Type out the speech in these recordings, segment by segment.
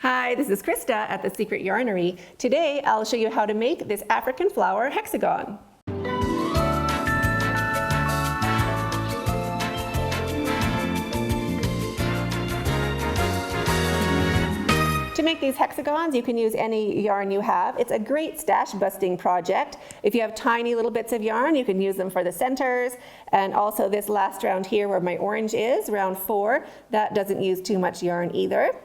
Hi, this is Krista at the Secret Yarnery. Today I'll show you how to make this African flower hexagon. To make these hexagons, you can use any yarn you have. It's a great stash busting project. If you have tiny little bits of yarn, you can use them for the centers. And also this last round here where my orange is, round 4, that doesn't use too much yarn either.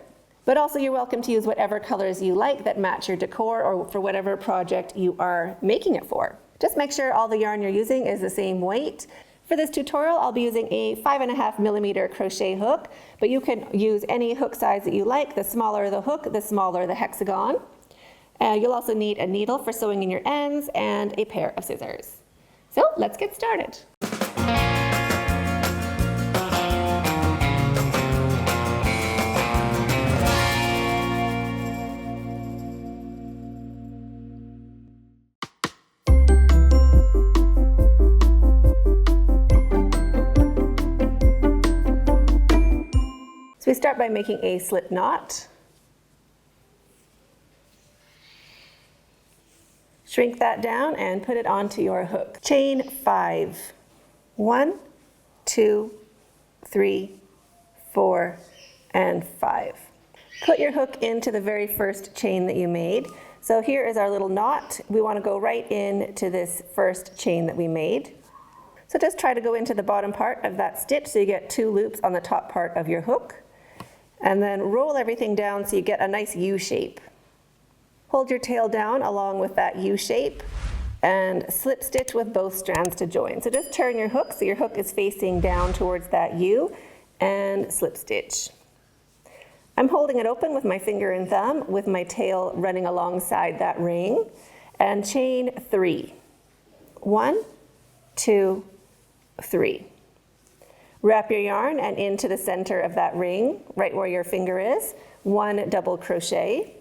But also you're welcome to use whatever colors you like that match your decor or for whatever project you are making it for. Just make sure all the yarn you're using is the same weight. For this tutorial, I'll be using a 5.5mm crochet hook, but you can use any hook size that you like. The smaller the hook, the smaller the hexagon. You'll also need a needle for sewing in your ends and a pair of scissors. So let's get started. We start by making a slip knot. Shrink that down and put it onto your hook. Chain 5. 1, 2, 3, 4, and 5. Put your hook into the very first chain that you made. So here is our little knot. We want to go right into this first chain that we made. So just try to go into the bottom part of that stitch so you get 2 loops on the top part of your hook. And then roll everything down so you get a nice U shape. Hold your tail down along with that U shape and slip stitch with both strands to join. So just turn your hook so your hook is facing down towards that U and slip stitch. I'm holding it open with my finger and thumb with my tail running alongside that ring, and chain 3. 1, 2, 3. Wrap your yarn and into the center of that ring, right where your finger is, 1 double crochet.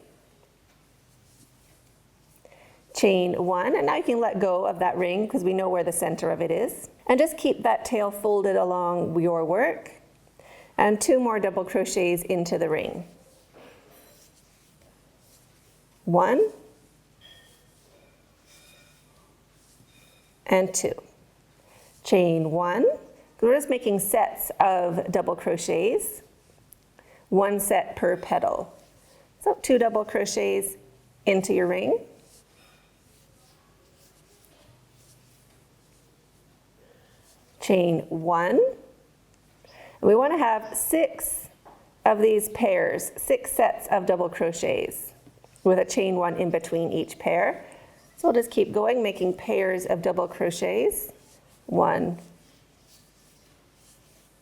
Chain 1, and now you can let go of that ring because we know where the center of it is. And just keep that tail folded along your work. And 2 more double crochets into the ring. 1 and 2. Chain 1. We're just making sets of double crochets, 1 set per petal. So 2 double crochets into your ring. Chain 1. We want to have 6 of these pairs, 6 sets of double crochets with a chain 1 in between each pair. So we'll just keep going, making pairs of double crochets. 1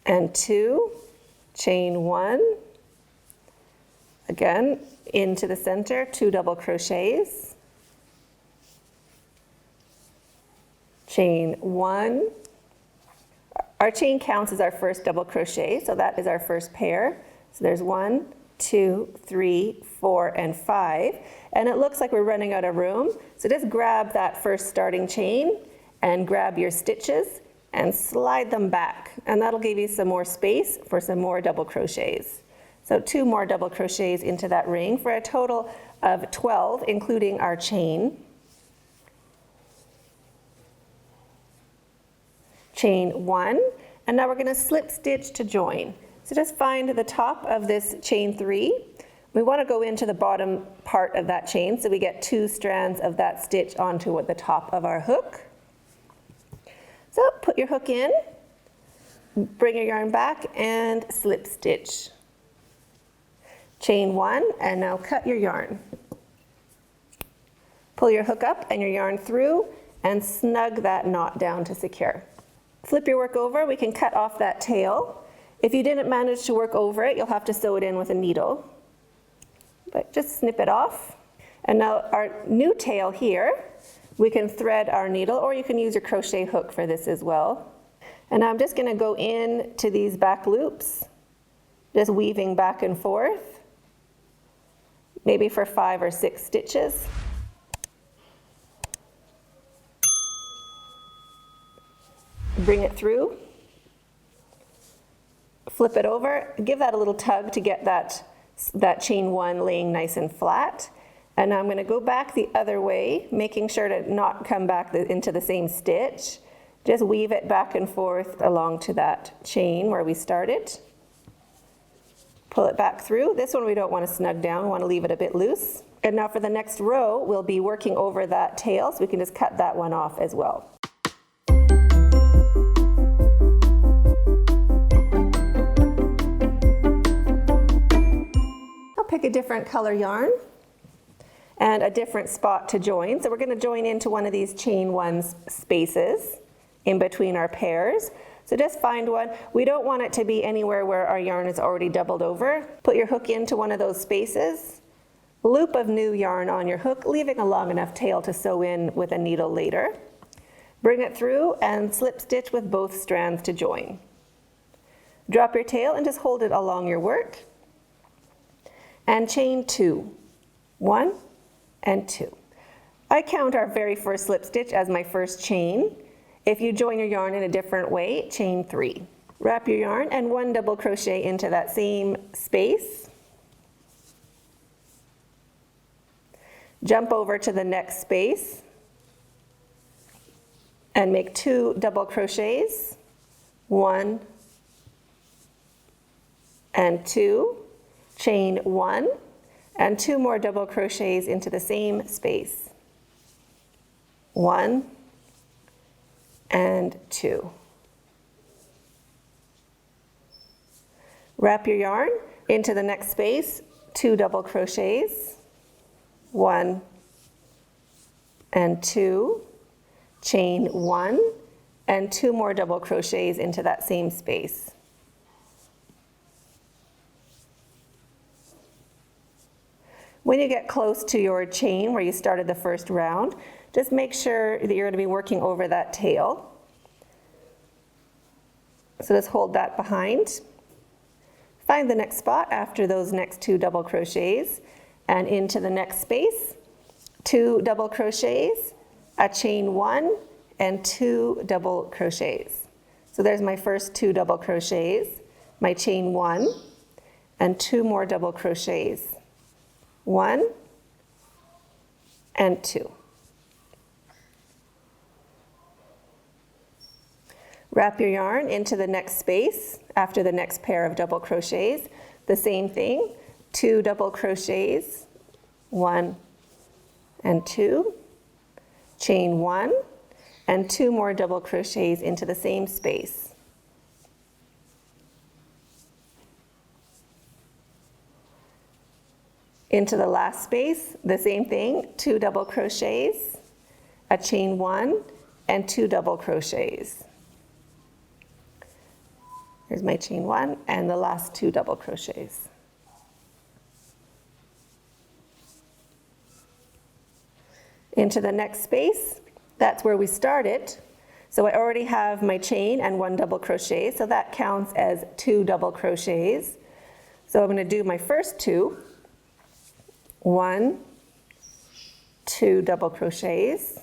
and 2, chain 1, again into the center, 2 double crochets, chain 1. Our chain counts as our first double crochet, so that is our first pair. So there's 1, 2, 3, 4, and 5, and it looks like we're running out of room. So just grab that first starting chain and grab your stitches and slide them back, and that'll give you some more space for some more double crochets. So 2 more double crochets into that ring for a total of 12, including our chain. Chain 1, and now we're going to slip stitch to join. So just find the top of this chain 3. We want to go into the bottom part of that chain so we get 2 strands of that stitch onto the top of our hook. So put your hook in, bring your yarn back, and slip stitch. Chain 1, and now cut your yarn. Pull your hook up and your yarn through and snug that knot down to secure. Flip your work over, we can cut off that tail. If you didn't manage to work over it, you'll have to sew it in with a needle. But just snip it off. And now our new tail here, we can thread our needle, or you can use your crochet hook for this as well. And now I'm just going to go into these back loops, just weaving back and forth, maybe for 5 or 6 stitches. Bring it through, flip it over, give that a little tug to get that that chain 1 laying nice and flat. And now I'm going to go back the other way, making sure to not come back into the same stitch. Just weave it back and forth along to that chain where we started. Pull it back through. This one we don't want to snug down, we want to leave it a bit loose. And now for the next row, we'll be working over that tail, so we can just cut that one off as well. I'll pick a different color yarn and a different spot to join. So we're going to join into one of these chain 1 spaces in between our pairs. So just find one. We don't want it to be anywhere where our yarn is already doubled over. Put your hook into one of those spaces, loop of new yarn on your hook, leaving a long enough tail to sew in with a needle later. Bring it through and slip stitch with both strands to join. Drop your tail and just hold it along your work. And chain 2. 1 and 2. I count our very first slip stitch as my first chain. If you join your yarn in a different way, chain 3. Wrap your yarn and 1 double crochet into that same space. Jump over to the next space and make 2 double crochets, 1 and 2, chain 1, and 2 more double crochets into the same space, 1 and 2. Wrap your yarn into the next space, 2 double crochets, 1 and 2, chain 1, and 2 more double crochets into that same space. When you get close to your chain where you started the first round, just make sure that you're going to be working over that tail. So just hold that behind. Find the next spot after those next 2 double crochets and into the next space, 2 double crochets, a chain 1, and 2 double crochets. So there's my first 2 double crochets, my chain 1, and 2 more double crochets. 1 and 2. Wrap your yarn into the next space after the next pair of double crochets. The same thing, 2 double crochets, 1 and 2, chain 1, and 2 more double crochets into the same space. Into the last space, the same thing, 2 double crochets, a chain 1, and 2 double crochets. Here's my chain 1 and the last 2 double crochets. Into the next space, that's where we started. So I already have my chain and 1 double crochet, so that counts as 2 double crochets. So I'm going to do my first 2. 1, 2 double crochets.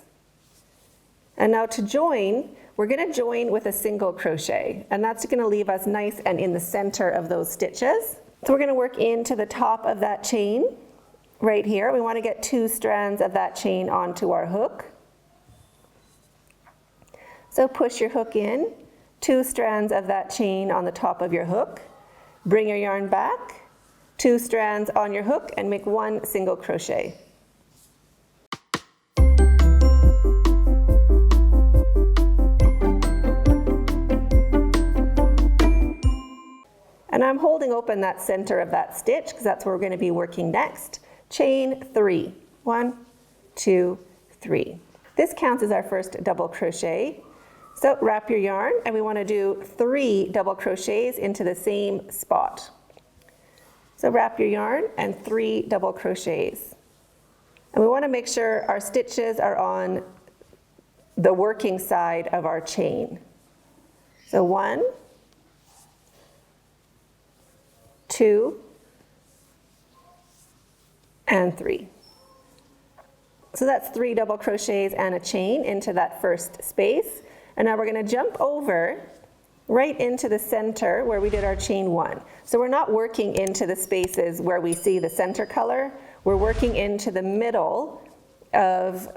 And now to join, we're going to join with a single crochet, and that's going to leave us nice and in the center of those stitches. So we're going to work into the top of that chain right here. We want to get 2 strands of that chain onto our hook. So push your hook in, 2 strands of that chain on the top of your hook. Bring your yarn back, 2 strands on your hook, and make 1 single crochet. And I'm holding open that center of that stitch because that's where we're going to be working next. Chain 3. 1, 2, 3. This counts as our first double crochet. So wrap your yarn, and we want to do 3 double crochets into the same spot. So wrap your yarn and 3 double crochets. And we want to make sure our stitches are on the working side of our chain. So 1, 2, and 3. So that's 3 double crochets and a chain into that first space. And now we're going to jump over right into the center where we did our chain 1. So we're not working into the spaces where we see the center color, we're working into the middle of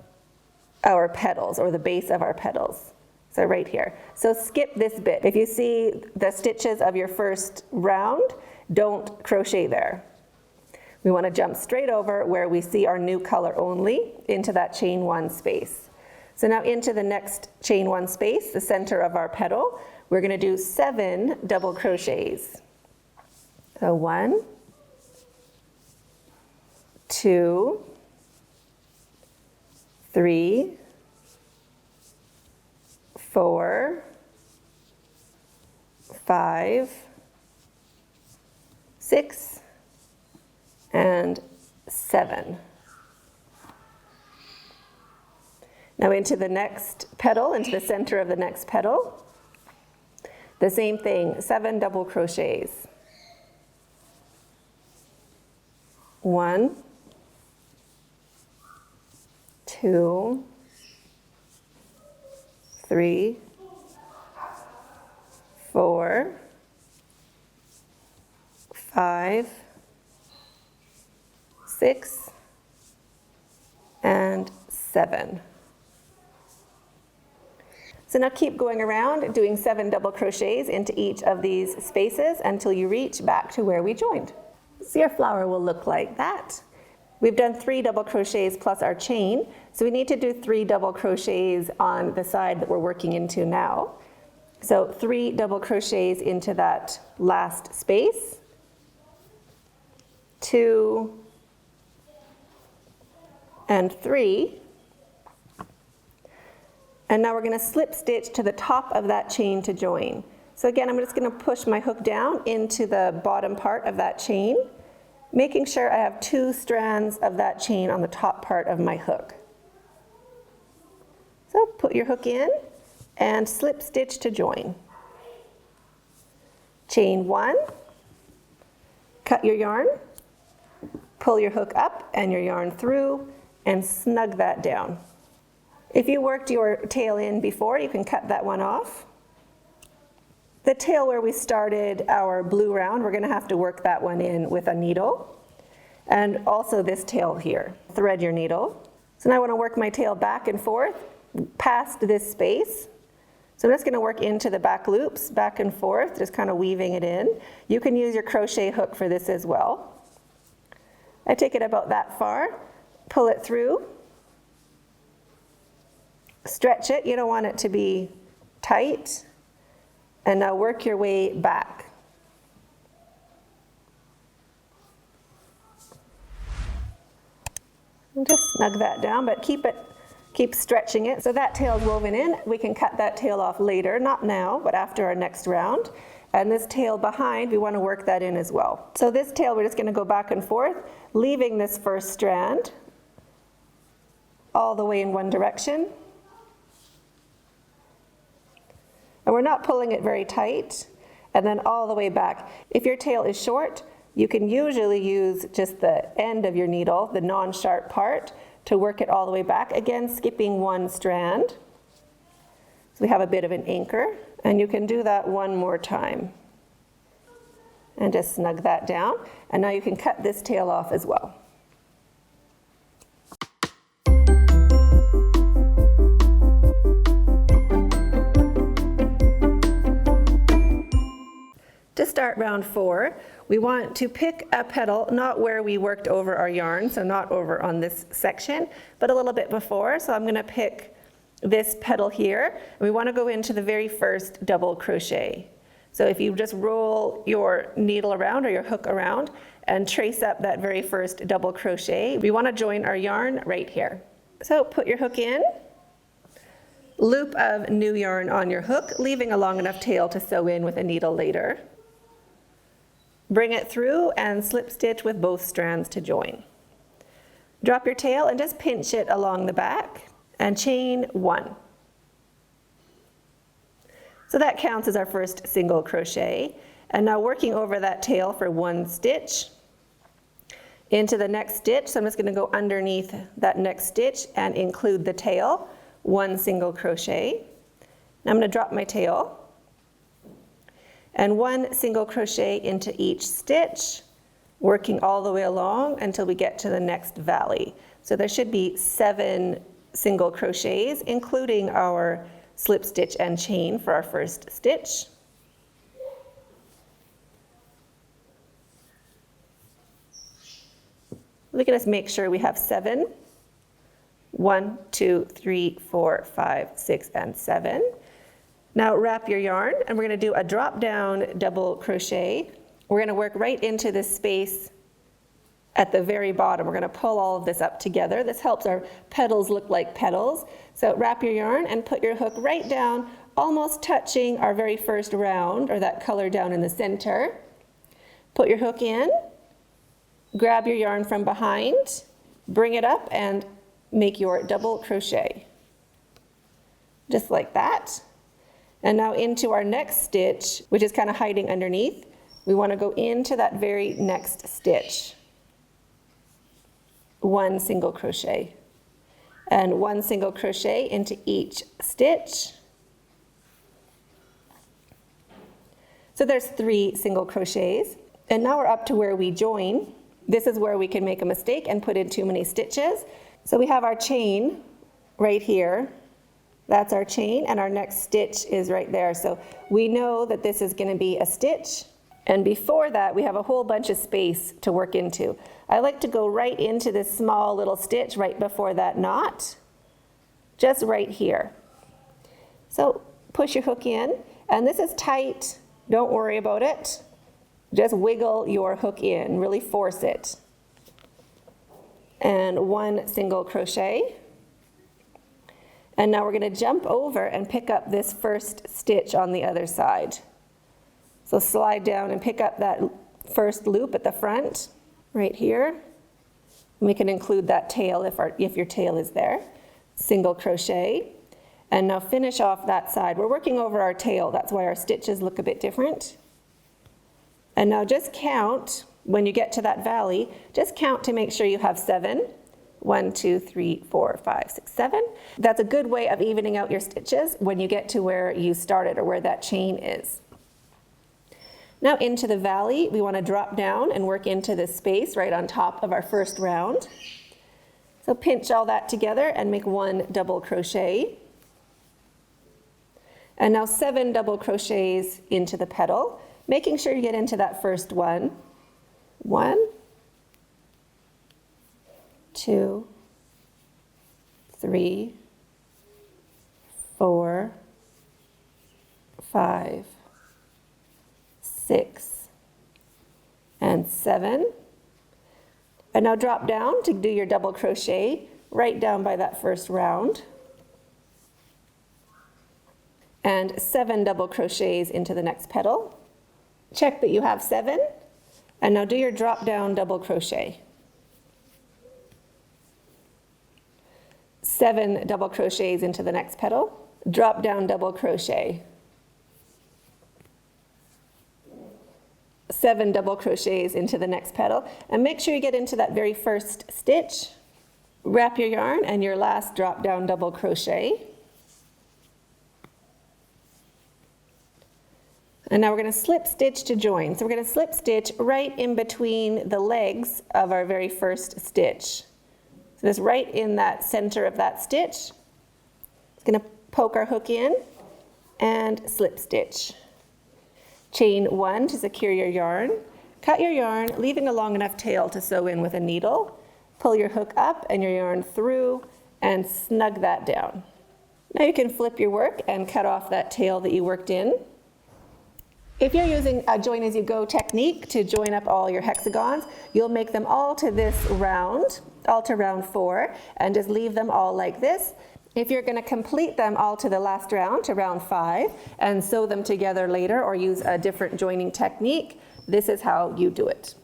our petals, or the base of our petals. So right here. So skip this bit. If you see the stitches of your first round, don't crochet there. We want to jump straight over where we see our new color only into that chain 1 space. So now into the next chain 1 space, the center of our petal, we're going to do 7 double crochets. So 1, 2, 3, 4, 5, 6, and 7. Now into the next petal, into the center of the next petal, the same thing, 7 double crochets. 1, 2, 3, 4, 5, 6, and 7. So now keep going around, doing 7 double crochets into each of these spaces until you reach back to where we joined. So your flower will look like that. We've done 3 double crochets plus our chain, so we need to do 3 double crochets on the side that we're working into now. So 3 double crochets into that last space, 2, and 3. And now we're going to slip stitch to the top of that chain to join. So again, I'm just going to push my hook down into the bottom part of that chain, making sure I have 2 strands of that chain on the top part of my hook. So put your hook in and slip stitch to join. Chain 1, cut your yarn, pull your hook up and your yarn through, and snug that down. If you worked your tail in before, you can cut that one off. The tail where we started our blue round, we're going to have to work that one in with a needle. And also this tail here. Thread your needle. So now I want to work my tail back and forth past this space. So I'm just going to work into the back loops, back and forth, just kind of weaving it in. You can use your crochet hook for this as well. I take it about that far, pull it through, stretch it, you don't want it to be tight, and now work your way back. And just snug that down, but keep stretching it. So that tail's woven in. We can cut that tail off later, not now, but after our next round. And this tail behind, we want to work that in as well. So this tail, we're just going to go back and forth, leaving this first strand all the way in one direction. And we're not pulling it very tight, and then all the way back. If your tail is short, you can usually use just the end of your needle, the non-sharp part, to work it all the way back. Again, skipping one strand. So we have a bit of an anchor, and you can do that one more time. And just snug that down. And now you can cut this tail off as well. To start round 4, we want to pick a petal, not where we worked over our yarn, so not over on this section, but a little bit before. So I'm going to pick this petal here, and we want to go into the very first double crochet. So if you just roll your needle around or your hook around and trace up that very first double crochet, we want to join our yarn right here. So put your hook in, loop of new yarn on your hook, leaving a long enough tail to sew in with a needle later. Bring it through and slip stitch with both strands to join. Drop your tail and just pinch it along the back and chain 1. So that counts as our first single crochet. And now working over that tail for 1 stitch into the next stitch. So I'm just going to go underneath that next stitch and include the tail, 1 single crochet. Now I'm going to drop my tail, and 1 single crochet into each stitch, working all the way along until we get to the next valley. So there should be 7 single crochets, including our slip stitch and chain for our first stitch. Look at us, make sure we have 7. 1, 2, 3, 4, 5, 6, and 7. Now wrap your yarn, and we're going to do a drop down double crochet. We're going to work right into this space at the very bottom. We're going to pull all of this up together. This helps our petals look like petals. So wrap your yarn and put your hook right down, almost touching our very first round, or that color down in the center. Put your hook in, grab your yarn from behind, bring it up, and make your double crochet. Just like that. And now into our next stitch, which is kind of hiding underneath, we want to go into that very next stitch. 1 single crochet. And 1 single crochet into each stitch. So there's 3 single crochets. And now we're up to where we join. This is where we can make a mistake and put in too many stitches. So we have our chain right here. That's our chain, and our next stitch is right there. So we know that this is going to be a stitch, and before that we have a whole bunch of space to work into. I like to go right into this small little stitch right before that knot, just right here. So push your hook in, and this is tight. Don't worry about it. Just wiggle your hook in, really force it. And 1 single crochet. And now we're going to jump over and pick up this first stitch on the other side. So slide down and pick up that first loop at the front, right here. And we can include that tail if your tail is there. Single crochet. And now finish off that side. We're working over our tail, that's why our stitches look a bit different. And now just count, when you get to that valley, just count to make sure you have 7. 1, 2, 3, 4, 5, 6, 7. That's a good way of evening out your stitches when you get to where you started or where that chain is. Now into the valley, we want to drop down and work into this space right on top of our first round. So pinch all that together and make 1 double crochet. And now 7 double crochets into the petal, making sure you get into that first one. 1, 2, 3, 4, 5, 6, and 7. And now drop down to do your double crochet right down by that first round. And 7 double crochets into the next petal. Check that you have 7. And now do your drop down double crochet. 7 double crochets into the next petal, drop down double crochet. 7 double crochets into the next petal, and make sure you get into that very first stitch. Wrap your yarn and your last drop down double crochet. And now we're going to slip stitch to join. So we're going to slip stitch right in between the legs of our very first stitch. So this right in that center of that stitch. It's going to poke our hook in and slip stitch. Chain 1 to secure your yarn. Cut your yarn, leaving a long enough tail to sew in with a needle. Pull your hook up and your yarn through and snug that down. Now you can flip your work and cut off that tail that you worked in. If you're using a join as you go technique to join up all your hexagons, you'll make them all to this round, all to round 4, and just leave them all like this. If you're going to complete them all to the last round, to round 5, and sew them together later or use a different joining technique, this is how you do it.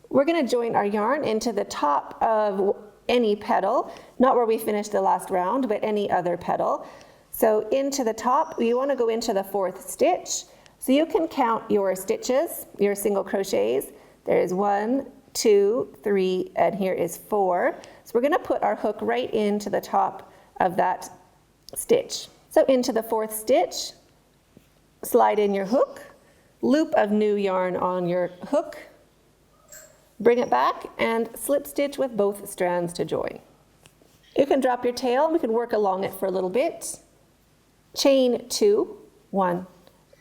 We're going to join our yarn into the top of any petal, not where we finished the last round, but any other petal. So into the top, you want to go into the 4th stitch. So you can count your stitches, your single crochets. There's 1, 2, 3, and here is 4. So we're going to put our hook right into the top of that stitch. So into the 4th stitch, slide in your hook, loop of new yarn on your hook, bring it back, and slip stitch with both strands to join. You can drop your tail, and we can work along it for a little bit. Chain 2, 1,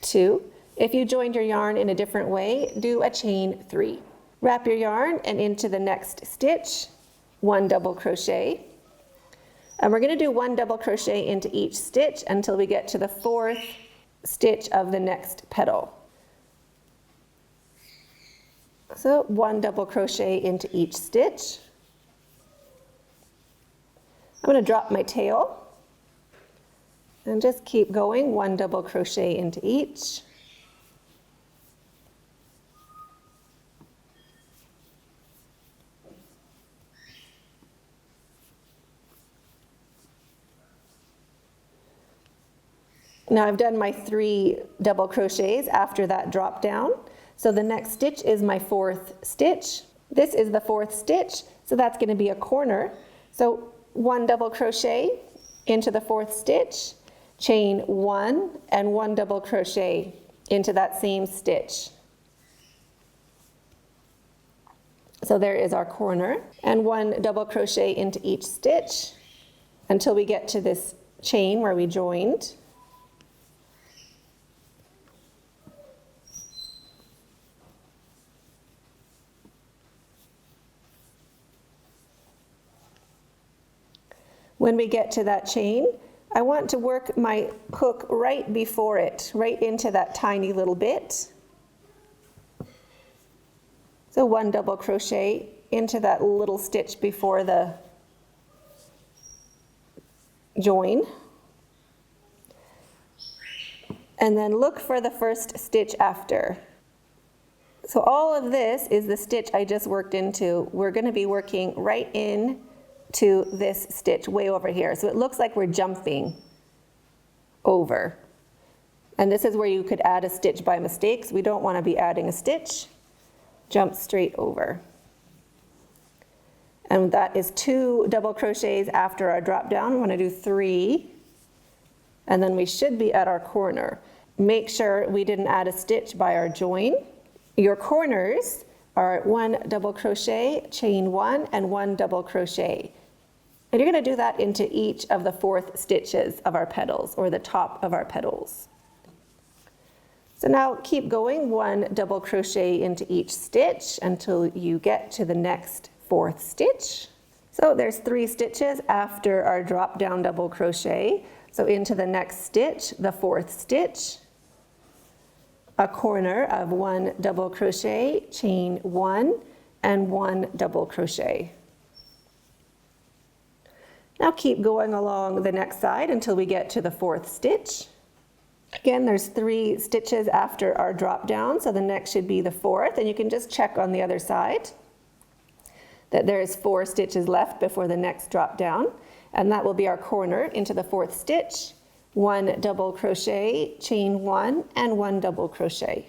2. If you joined your yarn in a different way, do a chain 3. Wrap your yarn and into the next stitch, 1 double crochet. And we're going to do 1 double crochet into each stitch until we get to the 4th stitch of the next petal. So 1 double crochet into each stitch. I'm going to drop my tail and just keep going, 1 double crochet into each. Now I've done my 3 double crochets after that drop down. So the next stitch is my 4th stitch. This is the 4th stitch, so that's going to be a corner. So 1 double crochet into the 4th stitch, chain 1 and 1 double crochet into that same stitch. So there is our corner, and 1 double crochet into each stitch until we get to this chain where we joined. When we get to that chain, I want to work my hook right before it, right into that tiny little bit. So 1 double crochet into that little stitch before the join. And then look for the first stitch after. So all of this is the stitch I just worked into. We're going to be working right in to this stitch way over here. So it looks like we're jumping over. And this is where you could add a stitch by mistake. So we don't want to be adding a stitch. Jump straight over. And that is 2 double crochets after our drop down. We want to do 3. And then we should be at our corner. Make sure we didn't add a stitch by our join. Your corners are 1 double crochet, chain 1, and 1 double crochet. And you're going to do that into each of the 4th stitches of our petals, or the top of our petals. So now keep going, 1 double crochet into each stitch until you get to the next 4th stitch. So there's 3 stitches after our drop down double crochet. So into the next stitch, the 4th stitch, a corner of 1 double crochet, chain 1, and 1 double crochet. Now keep going along the next side until we get to the 4th stitch. Again, there's 3 stitches after our drop down, so the next should be the 4th, and you can just check on the other side that there's 4 stitches left before the next drop down, and that will be our corner into the 4th stitch, 1 double crochet, chain 1, and 1 double crochet.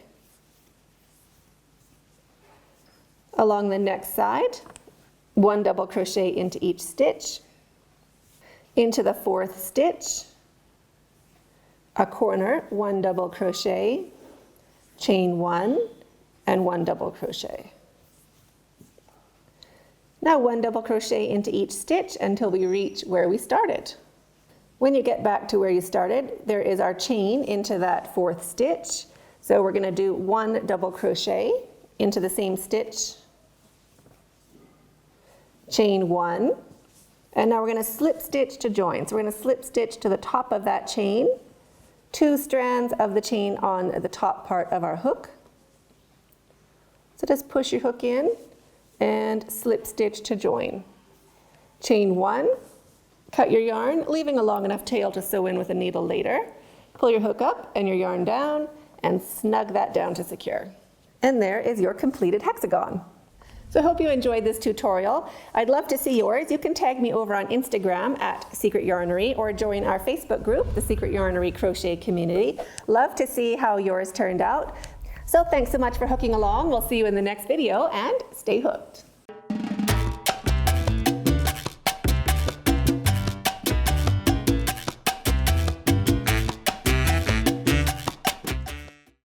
Along the next side, 1 double crochet into each stitch, into the 4th stitch, a corner, 1 double crochet, chain 1, and 1 double crochet. Now 1 double crochet into each stitch until we reach where we started. When you get back to where you started, there is our chain into that 4th stitch. So we're going to do 1 double crochet into the same stitch, chain 1, and now we're going to slip stitch to join. So we're going to slip stitch to the top of that chain, 2 strands of the chain on the top part of our hook. So just push your hook in and slip stitch to join. Chain 1, cut your yarn, leaving a long enough tail to sew in with a needle later. Pull your hook up and your yarn down and snug that down to secure. And there is your completed hexagon. So I hope you enjoyed this tutorial. I'd love to see yours. You can tag me over on Instagram at Secret Yarnery or join our Facebook group, the Secret Yarnery Crochet Community. Love to see how yours turned out. So thanks so much for hooking along. We'll see you in the next video, and stay hooked.